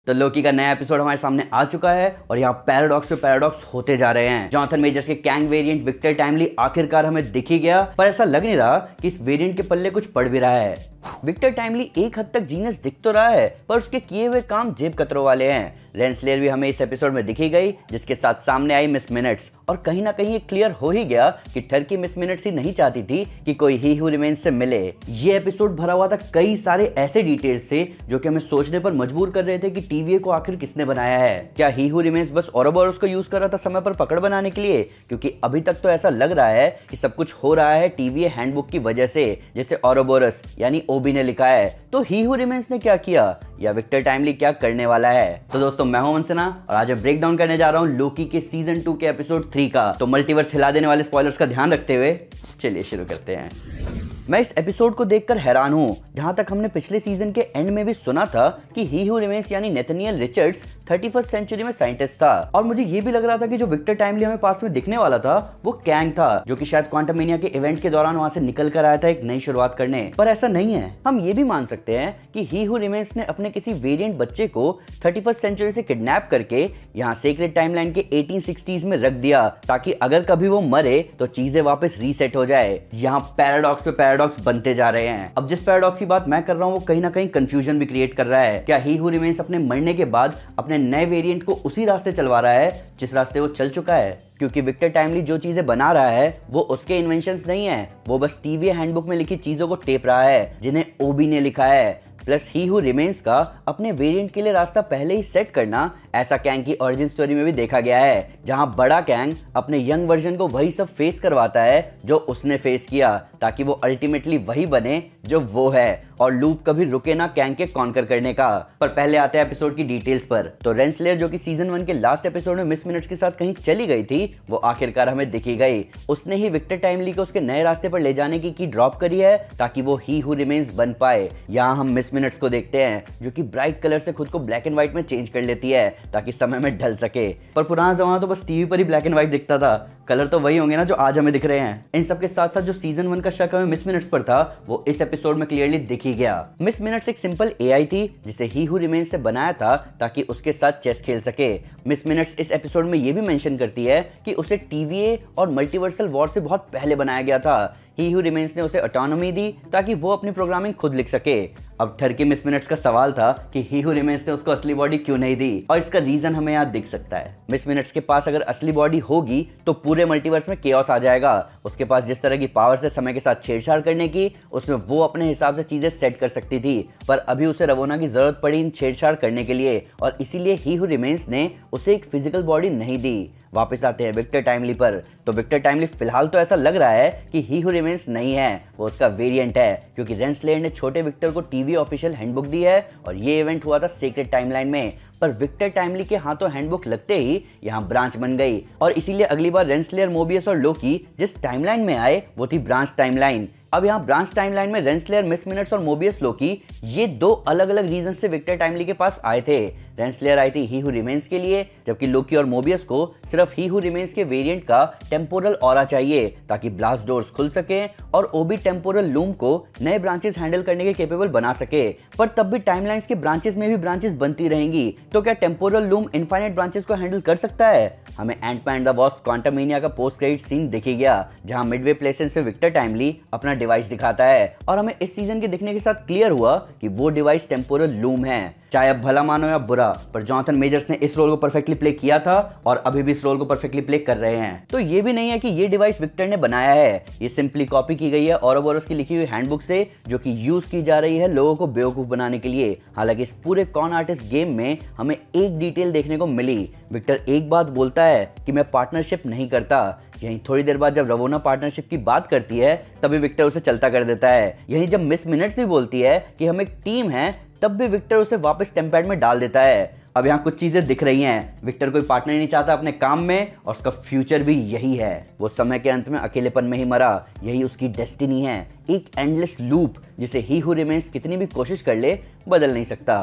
तो लोकी का नया एपिसोड हमारे सामने आ चुका है और यहाँ पैराडॉक्स पे पैराडॉक्स होते जा रहे हैं। जॉनथन मेजर्स के कैंग वेरिएंट विक्टर टाइमली आखिरकार हमें दिख ही गया, पर ऐसा लग नहीं रहा कि इस वेरिएंट के पल्ले कुछ पड़ भी रहा है। विक्टर टाइमली एक हद तक जीनियस दिख तो रहा है, पर उसके किए हुए काम जेब कतरों वाले हैं। रेंसलेयर भी हमें इस एपिसोड में दिखी गई, जिसके साथ सामने आई मिस मिनट्स, और कहीं ना कहीं क्लियर हो ही गया कि टर्की मिस मिनट्स ही नहीं चाहती थी कि कोई ही हू रिमेन्स से मिले। ये एपिसोड भरा हुआ था कई सारे ऐसे डिटेल्स से जो कि हमें सोचने पर मजबूर कर रहे थे कि टीवीए को आखिर किसने बनाया है। क्या ही हू रिमेन्स बस ओरोबोरोस को यूज कर रहा था समय पर पकड़ बनाने के लिए? क्योंकि अभी तक तो ऐसा लग रहा है कि सब कुछ हो रहा है टीवीए हैंडबुक की वजह से, जैसे ओरोबोरोस यानी ओबी ने लिखा है। तो ही हू रिमेन्स ने क्या किया या विक्टर टाइमली क्या करने वाला है? तो दोस्तों, मैं हूं वंसना और आज ब्रेक डाउन करने जा रहा हूं लोकी के सीजन 2 के एपिसोड 3 का। तो मल्टीवर्स हिला देने वाले स्पॉयलर्स का ध्यान रखते हुए चलिए शुरू करते हैं। मैं इस एपिसोड को देखकर हैरान हूं। जहां तक हमने पिछले सीजन के एंड में भी सुना था कि ही हू रिमेन्स यानी नेथनियल रिचर्ड्स 31st सेंचुरी में साइंटिस्ट था, और मुझे ये भी लग रहा था कि जो विक्टर टाइमली हमें पास में दिखने वाला था वो कैंग था, जो कि शायद क्वांटमेनिया के इवेंट के दौरान वहां से निकल कर आया था एक नई शुरुआत करने। पर ऐसा नहीं है। हम ये भी मान सकते हैं कि ही हू रिमेन्स ने अपने किसी वेरिएंट बच्चे को 31st सेंचुरी से किडनैप करके यहाँ सेक्रेट टाइमलाइन के 1860s में रख दिया, ताकि अगर कभी वो मरे तो चीजें वापस रीसेट हो जाए। यहाँ पैराडॉक्स पे पैराडॉक्स बनते जा रहे हैं। अब जिस पैराडॉक्स की बात मैं कर रहा हूँ वो कहीं ना कहीं कंफ्यूजन भी क्रिएट कर रहा है। क्या ही हू रिमेन्स अपने मरने के बाद अपने नए वेरिएंट को उसी रास्ते चलवा रहा है जिस रास्ते वो चल चुका है? क्योंकि विक्टर टाइमली जो चीजें बना रहा है वो उसके इन्वेंशंस नहीं है, वो बस टीवी हैंडबुक में लिखी चीजों को टेप रहा है जिन्हें ओबी ने लिखा है। प्लस ही हू रिमेन्स का अपने वेरिएंट के लिए रास्ता पहले ही सेट करना ऐसा कैंग की ओरिजिन स्टोरी में भी देखा गया है, जहां बड़ा कैंग अपने यंग वर्जन को वही सब फेस करवाता है जो उसने फेस किया, ताकि वो अल्टीमेटली वही बने जो वो है और लूप कभी रुके ना कैंग के कॉन्कर करने का। पर पहले आते हैं एपिसोड की डिटेल्स पर। तो रेंसलेयर, जो कि सीजन 1 के लास्ट एपिसोड में मिस मिनट्स के साथ कहीं चली गई थी, वो आखिरकार हमें दिखी गई। उसने ही विक्टर टाइमली को उसके नए रास्ते पर ले जाने की ड्रॉप करी है ताकि वो ही हू रिमेन्स बन पाए। यहाँ हम मिस मिनट्स को देखते हैं जो कि ब्राइट कलर से खुद को ब्लैक एंड व्हाइट में चेंज कर लेती है ताकि समय में ढल सके। पर पुराना जमाना तो बस टीवी पर ही ब्लैक एंड व्हाइट दिखता था, कलर तो वही होंगे ना जो आज हमें दिख रहे हैं। इन सब के साथ साथ जो सीजन 1 का शक हमें मिस मिनट्स पर था वो इस एपिसोड में क्लियरली दिख ही गया। मिस मिनट्स एक सिंपल एआई थी जिसे ही हू रिमेन्स से बनाया था ताकि उसके साथ चेस खेल सके। मिस मिनट्स इस एपिसोड में ये भी मेंशन करती है कि उसे टीवीए और मल्टीवर्सल वॉर से बहुत पहले बनाया गया था। ही हू रिमेन्स ने उसे ऑटोनॉमी दी ताकि वो अपनी प्रोग्रामिंग खुद लिख सके। अब ठरकी मिस मिनट्स का सवाल था कि ही हू रिमेन्स ने उसको असली बॉडी क्यों नहीं दी, और इसका रीजन हमें यहाँ दिख सकता है। मिस मिनट्स के पास अगर असली बॉडी होगी तो पूरे मल्टीवर्स में केओस आ जाएगा। उसके पास जिस तरह की पावर से समय के साथ छेड़छाड़ करने की, उसमें वो अपने हिसाब से चीजें सेट कर सकती थी, पर अभी उसे रवोना की जरूरत पड़ी इन छेड़छाड़ करने के लिए, और इसीलिए ही हू रिमेन्स ने उसे एक फिजिकल बॉडी नहीं दी। वापस आते हैं विक्टर टाइमली पर। तो विक्टर टाइमली फिलहाल तो ऐसा लग रहा है कि ही हू रिमेन्स नहीं है, वो उसका वेरिएंट है, क्योंकि रेंसलेयर ने छोटे विक्टर को टीवी ऑफिशियल हैंडबुक दी है और ये इवेंट हुआ था सीक्रेट टाइमलाइन में। पर विक्टर टाइमली के हाथों हैंडबुक लगते ही यहाँ ब्रांच बन गई, और इसीलिए अगली बार रेंसलेयर, मोबियस और लोकी जिस टाइमलाइन में आए वो थी ब्रांच टाइमलाइन। अब यहाँ ब्रांच टाइमलाइन में रेंसलेयर, मिस मिनट्स और मोबियस लोकी ये दो अलग अलग रीजन से विक्टर टाइमली के पास आए थे। रेंसलेयर आई थी ही हू रिमेन्स के लिए, जबकि लोकी और मोबियस को सिर्फ ही हू रिमेन्स के वेरिएंट का टेम्पोरल ऑरा चाहिए ताकि ब्लास्ट डोर्स खुल सके और ओबी टेम्पोरल लूम को नए ब्रांचेस हैंडल करने के केपेबल बना सके। पर तब भी टाइमलाइंस के ब्रांचेस में भी ब्रांचेस बनती रहेंगी, तो क्या टेम्पोरल लूम इनफाइनाइट ब्रांचेस को हैंडल कर सकता है? हमें Antman and the Wasp Quantumania का पोस्ट क्रेडिट सीन दिख गया, जहां मिडवे प्लेसेस में विक्टर टाइमली अपना डिवाइस दिखाता है, और हमें इस सीजन के दिखने के साथ क्लियर हुआ कि वो डिवाइस टेम्पोरल लूम है। चाहे अब भला मानो या बुरा, पर जॉनथन मेजर्स ने इस रोल को परफेक्टली प्ले किया था और अभी भी इस रोल को परफेक्टली प्ले कर रहे हैं। तो ये भी नहीं है कि ये डिवाइस विक्टर ने बनाया है, ये सिंपली कॉपी की गई है ओरोबोरोस की लिखी हुई हैंडबुक से, जो कि यूज की जा रही है लोगों को बेवकूफ बनाने के लिए। हालांकि इस पूरे कॉन आर्टिस्ट गेम में हमें एक डिटेल देखने को मिली। विक्टर एक बात बोलता है कि मैं पार्टनरशिप नहीं करता। यहीं थोड़ी देर बाद जब रवोना पार्टनरशिप की बात करती है तभी विक्टर उसे चलता कर देता है। यहीं जब मिस मिनट्स भी बोलती है कि हम एक टीम है, तब भी विक्टर उसे वापस टेम्पैड में डाल देता है। अब यहाँ कुछ चीजें दिख रही हैं। विक्टर कोई पार्टनर नहीं चाहता अपने काम में, और उसका फ्यूचर भी यही है। वो समय के अंत में अकेलेपन में ही मरा, यही उसकी डेस्टिनी है। एक एंडलेस लूप जिसे ही हू रिमेन्स कितनी भी कोशिश कर ले बदल नहीं सकता।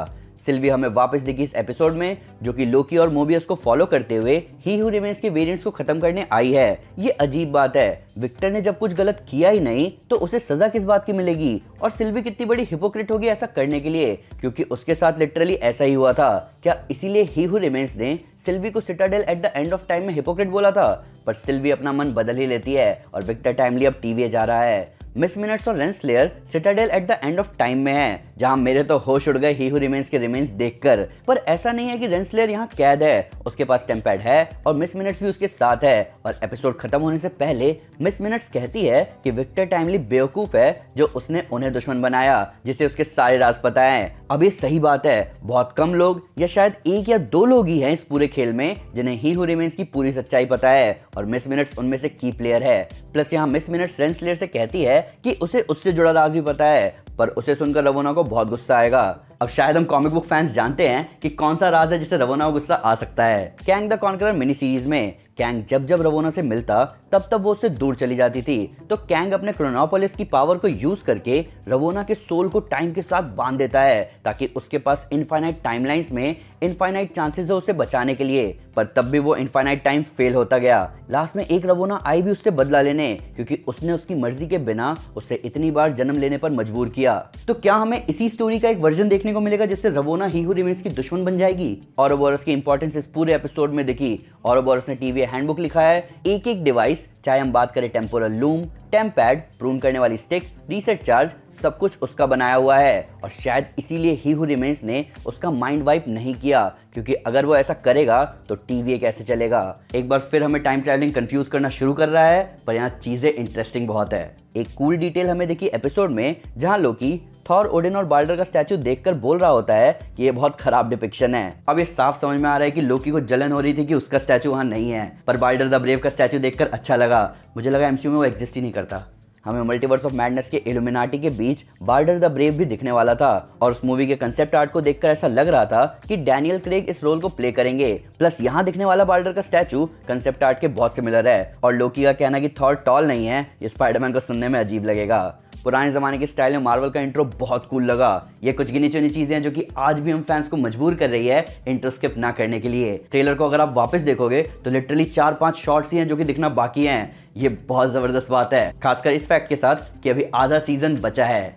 सिल्वी हमें वापस दिखी इस एपिसोड में, जो कि लोकी और मोबियस को फॉलो करते हुए ही हू रिमेन्स के वेरिएंट्स को खत्म करने आई है। ये अजीब बात है, विक्टर ने जब कुछ गलत किया ही नहीं तो उसे सजा किस बात की मिलेगी, और सिल्वी कितनी बड़ी हिपोक्रेट होगी ऐसा करने के लिए, क्योंकि उसके साथ लिटरली ऐसा ही हुआ था। क्या इसीलिए ही हू रिमेन्स ने सिल्वी को Citadel at the end of time में हिपोक्रेट बोला था? पर सिल्वी अपना मन बदल ही लेती है और विक्टर टाइमली अब टीवी जा रहा है। मिस मिनट्स और Rensselaer citadel at the end of time में है, जहां मेरे तो होश उड़ गए ही हू रिमेन्स के रिमेन्स देखकर। पर ऐसा नहीं है कि रेंसलेयर यहाँ कैद है, उसके पास टेम्पैड है और मिस मिनट्स भी उसके साथ है। और एपिसोड खत्म होने से पहले मिस मिनट्स कहती है कि विक्टर टाइमली बेवकूफ है जो उसने उन्हें दुश्मन बनाया, जिसे उसके सारे राज पता है। अब ये सही बात है, बहुत कम लोग या शायद 1 या 2 लोग ही हैं इस पूरे खेल में जिन्हें ही हू रिमेन्स की पूरी सच्चाई पता है, और मिस मिनट्स उनमें से की प्लेयर है। प्लस यहाँ मिस मिनट्स रेंसलेयर से कहती है कि उसे उससे जुड़ा राज भी पता है, पर उसे सुनकर रवोना को बहुत गुस्सा आएगा। अब शायद हम कॉमिक बुक फैंस जानते हैं कि कौन सा राज है जिससे रवोना को गुस्सा आ सकता है। Kang the conqueror mini series में कैंग जब जब रवोना से मिलता तब वो उससे दूर चली जाती थी, तो कैंग अपने क्रोनोपोलिस की पावर को यूज करके रवोना के सोल को टाइम के साथ बांध देता है, ताकि उसके पास इनफाइनाइट टाइमलाइंस में इनफाइनाइट चांसेस हो उसे बचाने के लिए। पर तब भी वो इनफाइनाइट टाइम फेल होता गया। लास्ट में एक रवोना आई भी उससे बदला लेने, क्योंकि उसने उसकी मर्जी के बिना उसे इतनी बार जन्म लेने पर मजबूर किया। तो क्या हमें इसी स्टोरी का एक वर्जन देखने को मिलेगा जिससे रवोना ही हू रिमेन्स की दुश्मन बन जाएगी? औरोबोरस की इंपॉर्टेंस इस पूरे एपिसोड में दिखी। औरोबोरस ने टीवी हैंडबुक लिखा है, एक डिवाइस, चाहे हम बात करें टेम्पोरल लूम, टेम्पैड, प्रून करने वाली स्टिक, रीसेट चार्ज, सब कुछ उसका बनाया हुआ है। और शायद इसीलिए ही हू रिमेन्स ने उसका माइंड वाइप नहीं किया, क्योंकि अगर वो ऐसा करेगा तो टीवी कैसे चलेगा। एक बार फिर हमें टाइम ट्रैवलिंग कंफ्यूज करना शुरू कर रहा है, पर यहाँ चीजें इंटरेस्टिंग बहुत है। एक कूल डिटेल हमें दिखी एपिसोड में, जहां लोकी थॉर, ओडिन और बाल्डर का स्टैचू देखकर बोल रहा होता है कि ये बहुत खराब डिपिक्शन है। अब ये साफ समझ में आ रहा है कि लोकी को जलन हो रही थी कि उसका स्टैचू वहां नहीं है, पर बाल्डर द ब्रेव का स्टैचू देखकर अच्छा लगा। मुझे लगा एमसीयू में वो एग्जिस्ट ही नहीं करता। हमें मल्टीवर्स ऑफ मैडनेस के इल्यूमिनाटी के बीच बाल्डर द ब्रेव भी दिखने वाला था, और उस मूवी के कंसेप्ट आर्ट को देखकर ऐसा लग रहा था कि डैनियल क्रेग इस रोल को प्ले करेंगे। प्लस यहाँ दिखने वाला बाल्डर का स्टैचू कंसेप्ट आर्ट के बहुत सिमिलर है, और लोकी का कहना कि थॉर टॉल नहीं है, ये स्पाइडरमैन को सुनने में अजीब लगेगा। पुराने ज़माने के स्टाइल में मार्वल का इंट्रो बहुत कूल लगा। ये कुछ गिनी चुनी चीज़ें हैं जो कि आज भी हम फैंस को मजबूर कर रही है इंट्रो स्किप ना करने के लिए। ट्रेलर को अगर आप वापस देखोगे तो लिटरली 4-5 शॉट्स ही हैं जो कि दिखना बाकी हैं। ये बहुत ज़बरदस्त बात है, खासकर इस फैक्ट के साथ कि अभी आधा सीजन बचा है।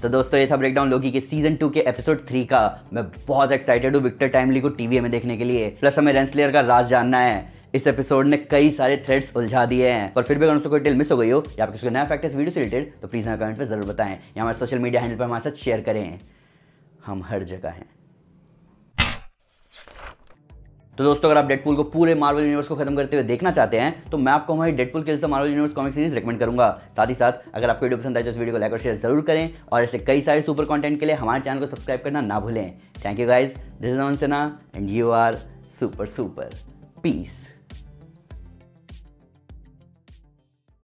तो दोस्तों ये था ब्रेकडाउन लोकी के सीजन 2 के एपिसोड 3 का। मैं बहुत एक्साइटेड हूँ विक्टर टाइमली को टीवी में देखने के लिए। प्लस हमें रेंसलेयर का राज जानना है। इस एपिसोड ने कई सारे थ्रेड्स उलझा दिए हैं, पर फिर भी अगर उसको कोई डिटेल मिस हो गई हो या आपको कोई नया फैक्ट इस वीडियो से रिलेटेड, तो प्लीज़ हमें कमेंट में जरूर बताएं या हमारे सोशल मीडिया हैंडल पर हमारे साथ शेयर करें। हम हर जगह हैं। तो दोस्तों अगर आप डेडपूल को पूरे मार्वल यूनिवर्स को खत्म करते हुए देखना चाहते हैं तो मैं आपको हमारी Deadpool kills the Marvel universe comic series recommend करूंगा। साथ ही साथ अगर आपको वीडियो पसंद आए तो इस वीडियो को लाइक और शेयर जरूर करें, और ऐसे कई सारे सुपर कंटेंट के लिए हमारे चैनल को सब्सक्राइब करना ना भूलें। Thank you guys, this is Aman Sinha and you are super piece.